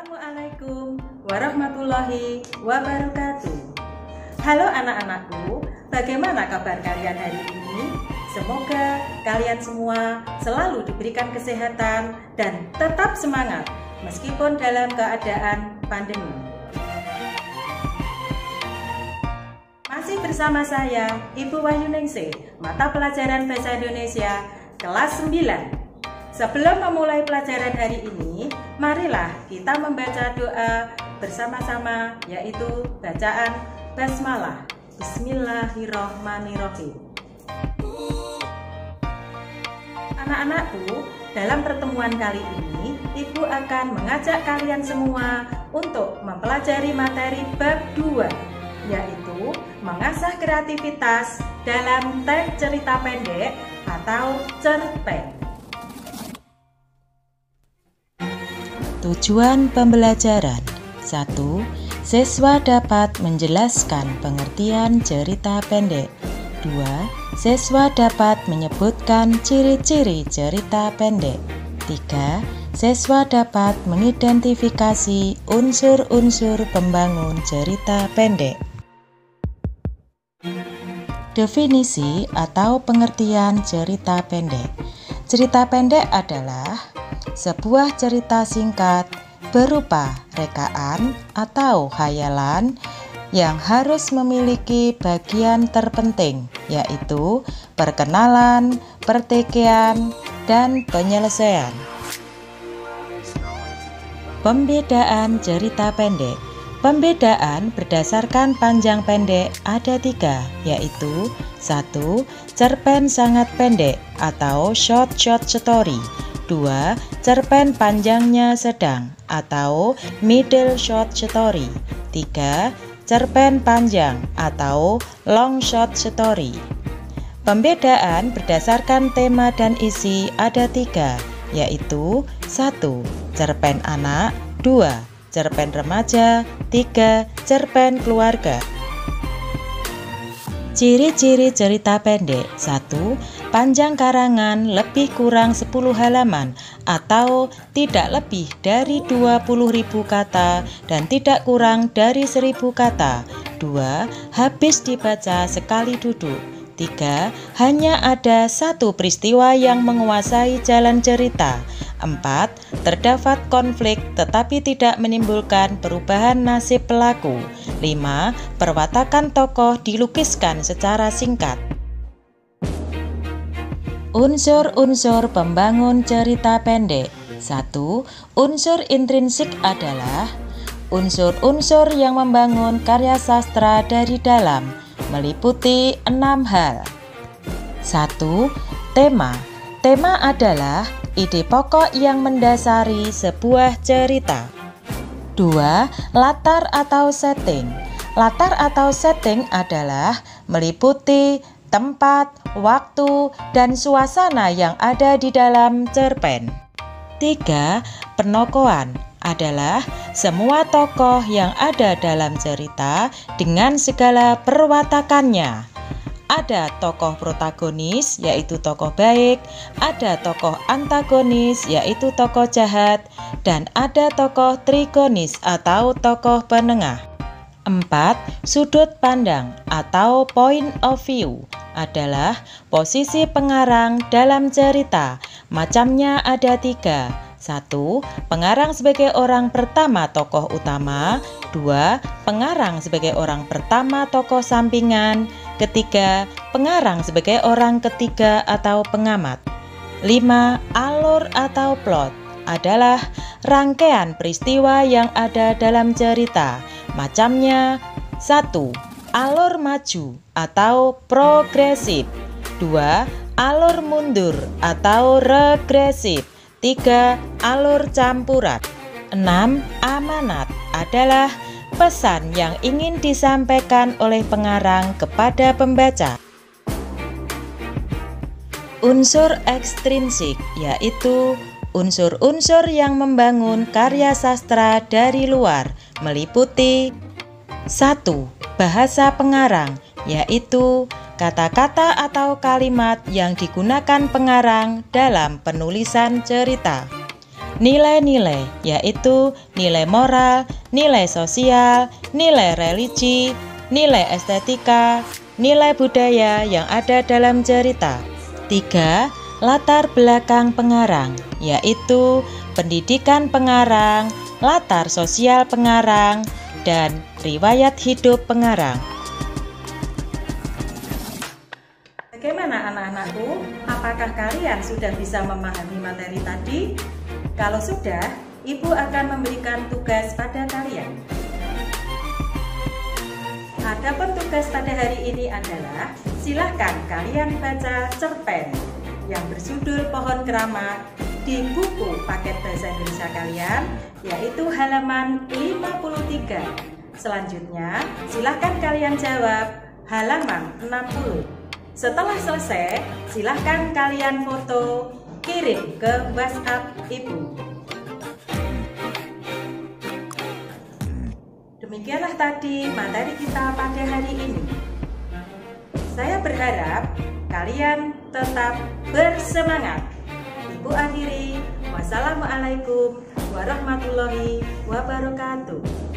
Assalamualaikum warahmatullahi wabarakatuh. Halo anak-anakku, bagaimana kabar kalian hari ini? Semoga kalian semua selalu diberikan kesehatan dan tetap semangat meskipun dalam keadaan pandemi. Masih bersama saya, Ibu Wahyuningsih, mata pelajaran Bahasa Indonesia kelas 9. Sebelum memulai pelajaran hari ini, marilah kita membaca doa bersama-sama, yaitu bacaan basmalah. Bismillahirrohmanirrohim. Anak-anakku, dalam pertemuan kali ini, Ibu akan mengajak kalian semua untuk mempelajari materi bab 2, yaitu mengasah kreativitas dalam teks cerita pendek atau cerpen. Tujuan pembelajaran: 1. Siswa dapat menjelaskan pengertian cerita pendek. 2. Siswa dapat menyebutkan ciri-ciri cerita pendek. 3. Siswa dapat mengidentifikasi unsur-unsur pembangun cerita pendek. Definisi atau pengertian cerita pendek. Cerita pendek adalah sebuah cerita singkat berupa rekaan atau khayalan yang harus memiliki bagian terpenting, yaitu perkenalan, pertikaian, dan penyelesaian. Pembedaan cerita pendek. Pembedaan berdasarkan panjang pendek ada 3, yaitu 1. Cerpen sangat pendek atau short story. 2. Cerpen panjangnya sedang atau middle short story. 3. Cerpen panjang atau long short story. Pembedaan berdasarkan tema dan isi ada 3, yaitu 1. Cerpen anak. 2. Cerpen remaja. 3. Cerpen keluarga. Ciri-ciri cerita pendek. 1. Panjang karangan lebih kurang 10 halaman atau tidak lebih dari 20.000 kata dan tidak kurang dari 1.000 kata. 2. Habis dibaca sekali duduk. 3. Hanya ada satu peristiwa yang menguasai jalan cerita. 4. Terdapat konflik tetapi tidak menimbulkan perubahan nasib pelaku. 5. Perwatakan tokoh dilukiskan secara singkat. Unsur-unsur pembangun cerita pendek. 1. Unsur intrinsik adalah unsur-unsur yang membangun karya sastra dari dalam, meliputi 6 hal. 1. Tema. Tema adalah ide pokok yang mendasari sebuah cerita. 2. Latar atau setting. Latar atau setting adalah meliputi tempat, waktu, dan suasana yang ada di dalam cerpen. 3. Penokohan adalah semua tokoh yang ada dalam cerita dengan segala perwatakannya. Ada tokoh protagonis, yaitu tokoh baik, ada tokoh antagonis, yaitu tokoh jahat, dan ada tokoh trigonis atau tokoh penengah. 4. Sudut pandang atau point of view adalah posisi pengarang dalam cerita. Macamnya ada 3. 1. Pengarang sebagai orang pertama tokoh utama. 2. Pengarang sebagai orang pertama tokoh sampingan. 3. Pengarang sebagai orang ketiga atau pengamat. 5. Alur atau plot adalah rangkaian peristiwa yang ada dalam cerita. Macamnya 1. Alur maju atau progresif. 2. Alur mundur atau regresif. 3. Alur campuran. 6. Amanat adalah pesan yang ingin disampaikan oleh pengarang kepada pembaca. Unsur ekstrinsik yaitu unsur-unsur yang membangun karya sastra dari luar, meliputi 1. Bahasa pengarang, yaitu kata-kata atau kalimat yang digunakan pengarang dalam penulisan cerita. nilai-nilai, yaitu nilai moral, nilai sosial, nilai religi, nilai estetika, nilai budaya yang ada dalam cerita. 3. Latar belakang pengarang, yaitu pendidikan pengarang, latar sosial pengarang, dan riwayat hidup pengarang. Bagaimana anak-anakku? Apakah kalian sudah bisa memahami materi tadi? Kalau sudah, Ibu akan memberikan tugas pada kalian. Adapun tugas pada hari ini adalah silahkan kalian baca cerpen yang berjudul Pohon Keramat di buku paket bahasa Indonesia kalian, yaitu halaman 53. Selanjutnya, silahkan kalian jawab halaman 60. Setelah selesai, silahkan kalian foto, kirim ke WhatsApp Ibu. Demikianlah tadi materi kita pada hari ini. Saya berharap kalian tetap bersemangat. Ibu akhiri, wassalamualaikum warahmatullahi wabarakatuh.